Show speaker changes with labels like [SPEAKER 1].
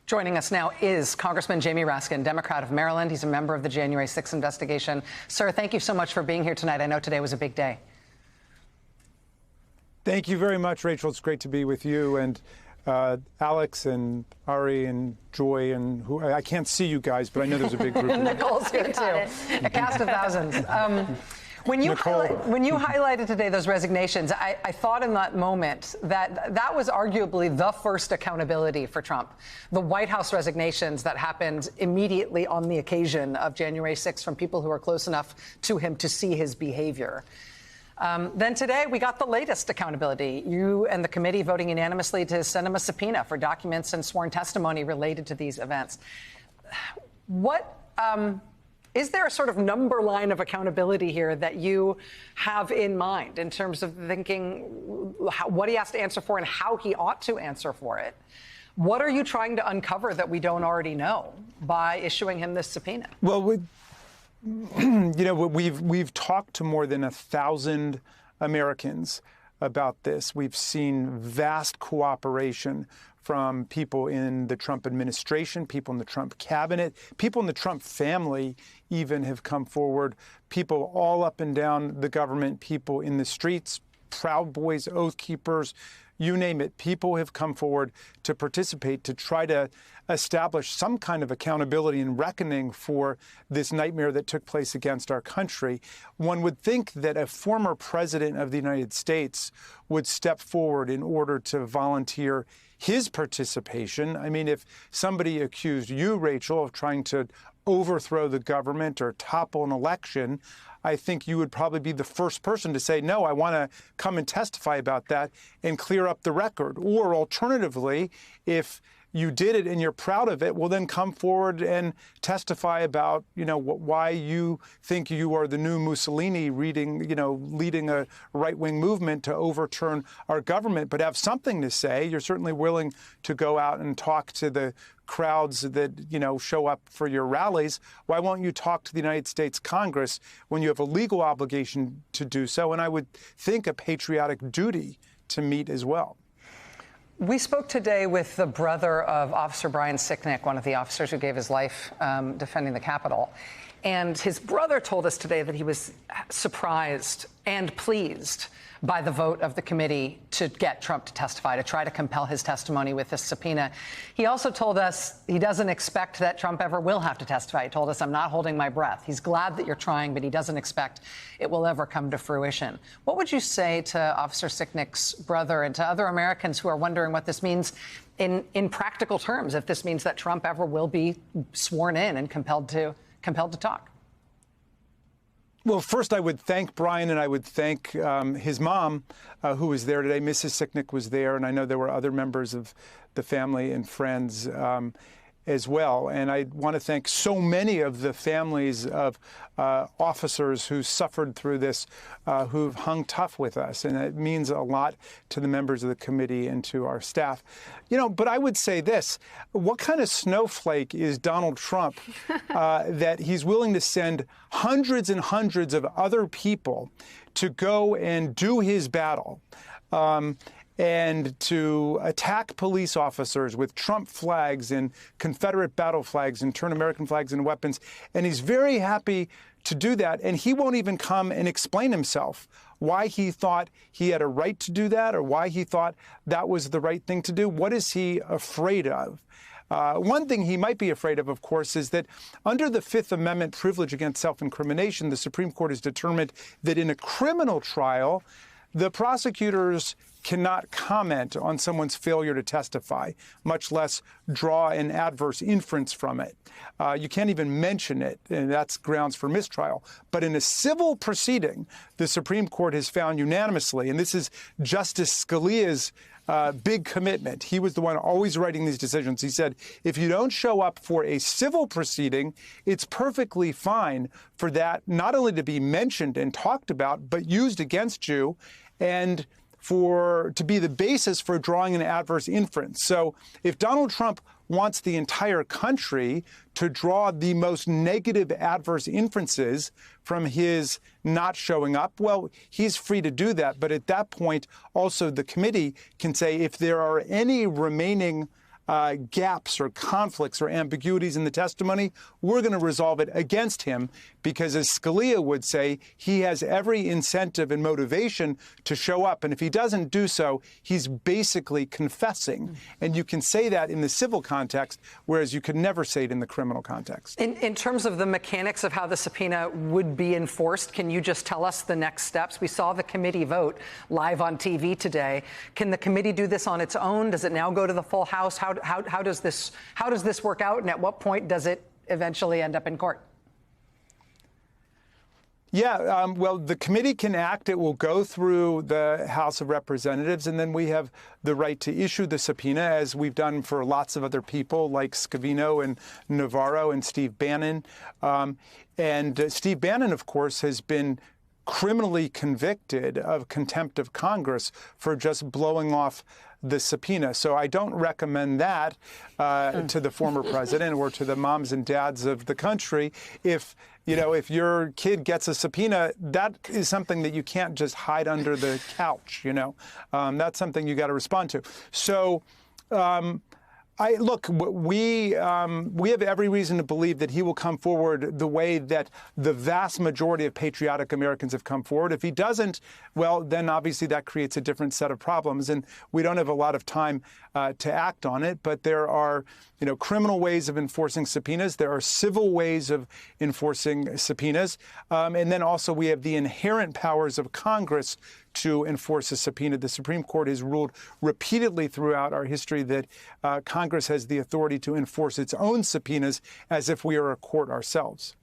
[SPEAKER 1] Joining us now is Congressman Jamie Raskin, Democrat of Maryland. He's a member of the January 6th investigation. Sir, thank you so much for being here tonight. I know today was a big day.
[SPEAKER 2] Thank you very much, Rachel. It's great to be with you and Alex and Ari and Joy and who I can't see you guys, but I know there's a big group.
[SPEAKER 1] Nicole's here too. A cast of thousands. When you highlighted today those resignations, I thought in that moment that was arguably the first accountability for Trump. The White House resignations that happened immediately on the occasion of January 6th from people who are close enough to him to see his behavior. Then today, we got the latest accountability. You and the committee voting unanimously to send him a subpoena for documents and sworn testimony related to these events. Is there a sort of number line of accountability here that you have in mind in terms of thinking what he has to answer for and how he ought to answer for it? What are you trying to uncover that we don't already know by issuing him this subpoena?
[SPEAKER 2] Well, we've talked to more than 1,000 Americans about this. We've seen vast cooperation from people in the Trump administration, people in the Trump cabinet, people in the Trump family even have come forward, people all up and down the government, people in the streets, Proud Boys, Oath Keepers, you name it. People have come forward to participate to try to establish some kind of accountability and reckoning for this nightmare that took place against our country. One would think that a former president of the United States would step forward in order to volunteer his participation. I mean, if somebody accused you, Rachel, of trying to overthrow the government or topple an election, I think you would probably be the first person to say, no, I want to come and testify about that and clear up the record. Or alternatively, if you did it and you're proud of it, well, then come forward and testify about, why you think you are the new Mussolini leading a right-wing movement to overturn our government, but have something to say. You're certainly willing to go out and talk to the crowds that, show up for your rallies. Why won't you talk to the United States Congress when you have a legal obligation to do so? And I would think a patriotic duty to meet as well.
[SPEAKER 1] We spoke today with the brother of Officer Brian Sicknick, one of the officers who gave his life defending the Capitol. And his brother told us today that he was surprised and pleased by the vote of the committee to get Trump to testify, to try to compel his testimony with this subpoena. He also told us he doesn't expect that Trump ever will have to testify. He told us, I'm not holding my breath. He's glad that you're trying, but he doesn't expect it will ever come to fruition. What would you say to Officer Sicknick's brother and to other Americans who are wondering what this means in practical terms, if this means that Trump ever will be sworn in and compelled to talk?
[SPEAKER 2] Well, first, I would thank Brian and I would thank his mom, who was there today. Mrs. Sicknick was there, and I know there were other members of the family and friends as well. And I want to thank so many of the families of officers who suffered through this, who've hung tough with us. And it means a lot to the members of the committee and to our staff. But I would say this, what kind of snowflake is Donald Trump that he's willing to send hundreds and hundreds of other people to go and do his battle? And to attack police officers with Trump flags and Confederate battle flags and turn American flags into weapons. And he's very happy to do that. And he won't even come and explain himself why he thought he had a right to do that or why he thought that was the right thing to do. What is he afraid of? One thing he might be afraid of course, is that under the Fifth Amendment privilege against self-incrimination, the Supreme Court has determined that in a criminal trial, the prosecutors cannot comment on someone's failure to testify, much less draw an adverse inference from it. You can't even mention it, and that's grounds for mistrial. But in a civil proceeding, the Supreme Court has found unanimously, and this is Justice Scalia's big commitment. He was the one always writing these decisions. He said, if you don't show up for a civil proceeding, it's perfectly fine for that not only to be mentioned and talked about, but used against you and to be the basis for drawing an adverse inference. So if Donald Trump wants the entire country to draw the most negative adverse inferences from his not showing up, well, he's free to do that. But at that point, also the committee can say if there are any remaining gaps or conflicts or ambiguities in the testimony, we're going to resolve it against him because, as Scalia would say, he has every incentive and motivation to show up. And if he doesn't do so, he's basically confessing. And you can say that in the civil context, whereas you could never say it in the criminal context.
[SPEAKER 1] In terms of the mechanics of how the subpoena would be enforced, can you just tell us the next steps? We saw the committee vote live on TV today. Can the committee do this on its own? Does it now go to the full House? How does this work out? And at what point does it eventually end up in court?
[SPEAKER 2] Yeah, well, the committee can act. It will go through the House of Representatives, and then we have the right to issue the subpoena, as we've done for lots of other people like Scavino and Navarro and Steve Bannon. Steve Bannon, of course, has been criminally convicted of contempt of Congress for just blowing off the subpoena. So I don't recommend that to the former president or to the moms and dads of the country. If your kid gets a subpoena, that is something that you can't just hide under the couch. That's something you got to respond to. So, we have every reason to believe that he will come forward the way that the vast majority of patriotic Americans have come forward. If he doesn't, well, then obviously that creates a different set of problems, and we don't have a lot of time to act on it. But there are, criminal ways of enforcing subpoenas. There are civil ways of enforcing subpoenas, and then also we have the inherent powers of Congress to enforce a subpoena. The Supreme Court has ruled repeatedly throughout our history that Congress has the authority to enforce its own subpoenas as if we are a court ourselves.